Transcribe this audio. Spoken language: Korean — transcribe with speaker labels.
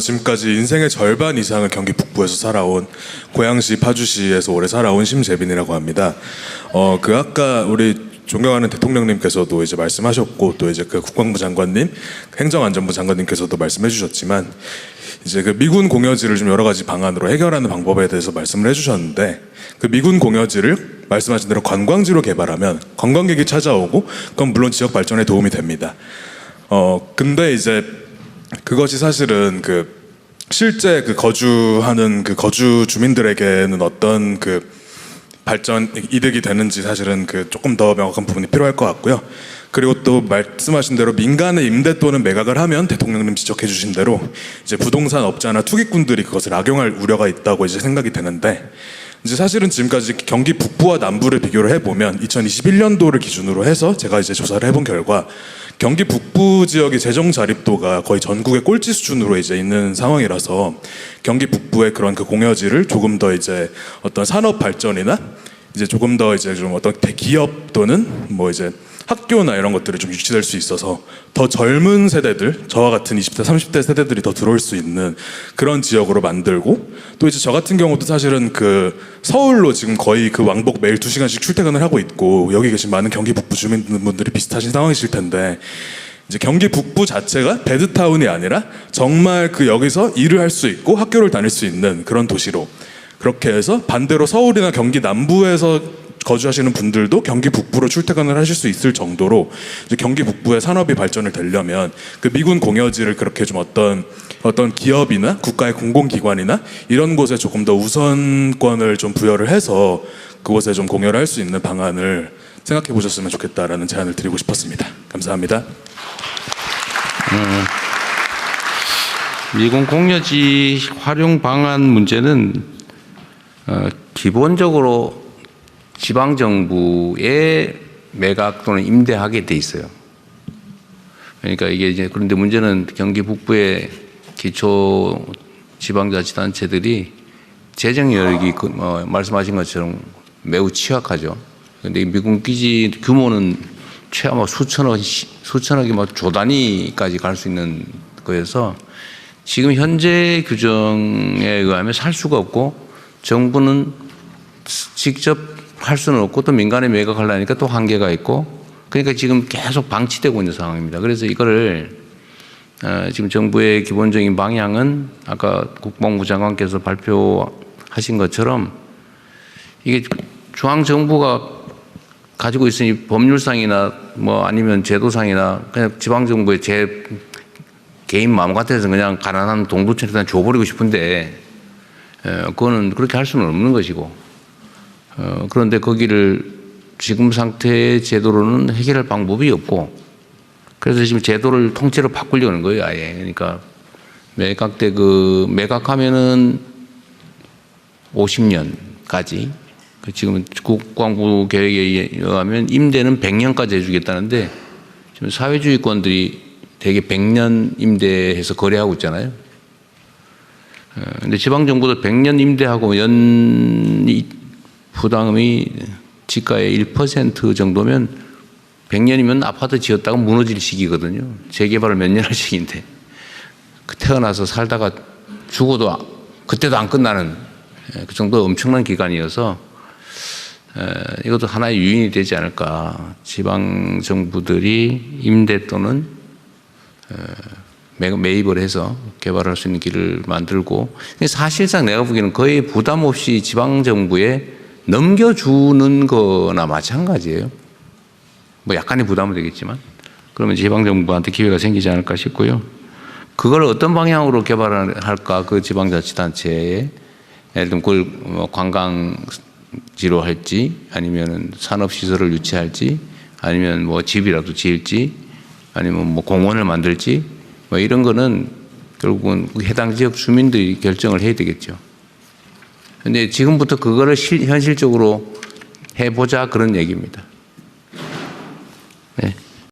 Speaker 1: 지금까지 인생의 절반 이상을 경기 북부에서 살아온 고양시 파주시에서 오래 살아온 심재빈이라고 합니다. 아까 우리 존경하는 대통령님께서도 이제 말씀하셨고 또 이제 그 국방부 장관님, 행정안전부 장관님께서도 말씀해주셨지만 이제 그 미군 공여지를 좀 여러 가지 방안으로 해결하는 방법에 대해서 말씀을 해주셨는데 그 미군 공여지를 말씀하신 대로 관광지로 개발하면 관광객이 찾아오고 그건 물론 지역 발전에 도움이 됩니다. 근데 이제 그것이 사실은 그 실제 그 거주하는 그 거주 주민들에게는 어떤 그 발전 이득이 되는지 사실은 그 조금 더 명확한 부분이 필요할 것 같고요. 그리고 또 말씀하신 대로 민간의 임대 또는 매각을 하면 대통령님 지적해 주신 대로 이제 부동산 업자나 투기꾼들이 그것을 악용할 우려가 있다고 이제 생각이 되는데 이제 사실은 지금까지 경기 북부와 남부를 비교를 해보면 2021년도를 기준으로 해서 제가 이제 조사를 해본 결과 경기 북부 지역의 재정 자립도가 거의 전국의 꼴찌 수준으로 이제 있는 상황이라서 경기 북부의 그런 그 공여지를 조금 더 이제 어떤 산업 발전이나 이제 조금 더 이제 좀 어떤 대기업 또는 뭐 이제 학교나 이런 것들이 좀 유치될 수 있어서 더 젊은 세대들, 저와 같은 20대, 30대 세대들이 더 들어올 수 있는 그런 지역으로 만들고 또 이제 저 같은 경우도 사실은 그 서울로 지금 거의 그 왕복 매일 2시간씩 출퇴근을 하고 있고 여기 계신 많은 경기 북부 주민분들이 비슷하신 상황이실 텐데 이제 경기 북부 자체가 배드타운이 아니라 정말 그 여기서 일을 할 수 있고 학교를 다닐 수 있는 그런 도시로 그렇게 해서 반대로 서울이나 경기 남부에서 거주하시는 분들도 경기 북부로 출퇴근을 하실 수 있을 정도로 이제 경기 북부의 산업이 발전을 되려면 그 미군 공여지를 그렇게 좀 어떤 기업이나 국가의 공공기관이나 이런 곳에 조금 더 우선권을 좀 부여를 해서 그곳에 좀 공여를 할 수 있는 방안을 생각해 보셨으면 좋겠다라는 제안을 드리고 싶었습니다. 감사합니다.
Speaker 2: 미군 공여지 활용 방안 문제는 기본적으로 지방정부에 매각 또는 임대하게 돼 있어요. 그러니까 이게 이제 그런데 문제는 경기 북부의 기초 지방자치단체들이 재정 여력이 말씀하신 것처럼 매우 취약하죠. 그런데 미군 기지 규모는 최하 수천억이 조 단위까지 갈 수 있는 거여서 지금 현재 규정에 의하면 살 수가 없고 정부는 직접 할 수는 없고 또 민간에 매각하려니까 또 한계가 있고 그러니까 지금 계속 방치되고 있는 상황입니다. 그래서 이거를 지금 정부의 기본적인 방향은 아까 국방부 장관께서 발표하신 것처럼 이게 중앙정부가 가지고 있으니 법률상이나 뭐 아니면 제도상이나 그냥 지방정부의 제 개인 마음 같아서 그냥 가난한 동두천에 줘버리고 싶은데 그거는 그렇게 할 수는 없는 것이고 그런데 거기를 지금 상태의 제도로는 해결할 방법이 없고 그래서 지금 제도를 통째로 바꾸려는 거예요, 아예. 그러니까 매각하면은 50년까지 지금 국방부 계획에 의하면 임대는 100년까지 해주겠다는데 지금 사회주의권들이 되게 100년 임대해서 거래하고 있잖아요. 근데 지방정부도 100년 임대하고 연 부담이 지가의 1% 정도면 100년이면 아파트 지었다가 무너질 시기거든요. 재개발을 몇 년 할 시기인데 태어나서 살다가 죽어도 그때도 안 끝나는 그 정도 엄청난 기간이어서 이것도 하나의 유인이 되지 않을까. 지방정부들이 임대 또는 매입을 해서 개발할 수 있는 길을 만들고 사실상 내가 보기에는 거의 부담 없이 지방정부에 넘겨주는 거나 마찬가지예요. 뭐 약간의 부담은 되겠지만 그러면 지방정부한테 기회가 생기지 않을까 싶고요. 그걸 어떤 방향으로 개발할까 그 지방자치단체에 예를 들면 그걸 관광지로 할지 아니면 산업시설을 유치할지 아니면 뭐 집이라도 지을지 아니면 뭐 공원을 만들지 뭐 이런 거는 결국은 해당 지역 주민들이 결정을 해야 되겠죠. 근데 지금부터 그거를 현실적으로 해보자 그런 얘기입니다.